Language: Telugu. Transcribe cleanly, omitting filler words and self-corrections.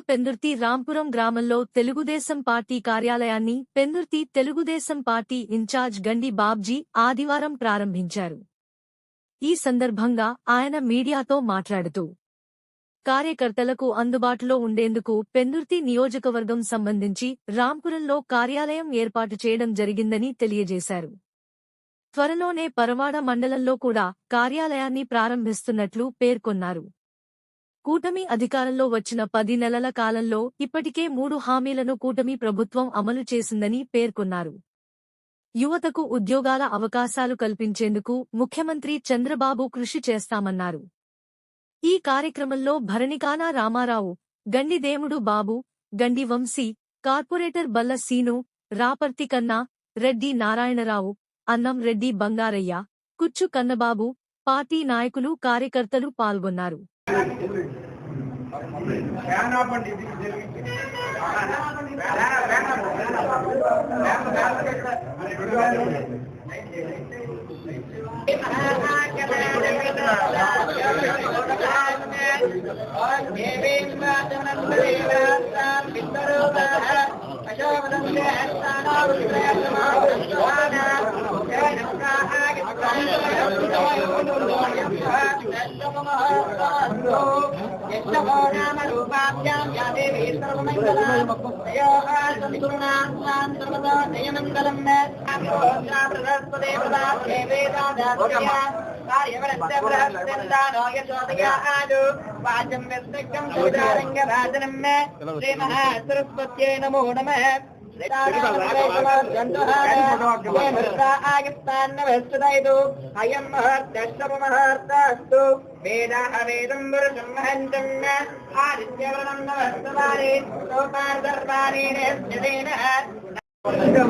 పెందుర్తి రాంపురం గ్రామంలో తెలుగుదేశం పార్టీ కార్యాలయాన్ని పెందుర్తి తెలుగుదేశం పార్టీ ఇన్ఛార్జ్ గండి బాబ్జీ ఆదివారం ప్రారంభించారు. ఈ సందర్భంగా ఆయన మీడియాతో మాట్లాడుతూ కార్యకర్తలకు అందుబాటులో ఉండేందుకు పెందుర్తి నియోజకవర్గం సంబంధించి రాంపురంలో కార్యాలయం ఏర్పాటు చేయడం జరిగిందని తెలియజేశారు. త్వరలోనే పరవాడ మండలంలో కూడా కార్యాలయాన్ని ప్రారంభిస్తున్నట్లు పేర్కొన్నారు. కూటమి అధికారంలో వచ్చిన 10 నెలల కాలంలో ఇప్పటికే 3 హామీలను కూటమి ప్రభుత్వం అమలు చేసిందని పేర్కొన్నారు. యువతకు ఉద్యోగాల అవకాశాలు కల్పించేందుకు ముఖ్యమంత్రి చంద్రబాబు కృషి చేస్తామన్నారు. ఈ కార్యక్రమంలో భరణికాన రామారావు, గండి దేముడు బాబు, గండి వంశీ, కార్పొరేటర్ బల్ల సీను, రాపర్తి కన్నా, రెడ్డి నారాయణరావు, అన్నం రెడ్డి బంగారయ్య, కుచ్చు కన్నబాబు, పార్టీ నాయకులు కార్యకర్తలు పాల్గొన్నారు. నమో నమః అయం మహర్తస్తు వేదం వరుషంహంతం ఆదిత్యవరణం నవస్తవారే సోపార్ దర్బారేణ స్థితేన కొంచెం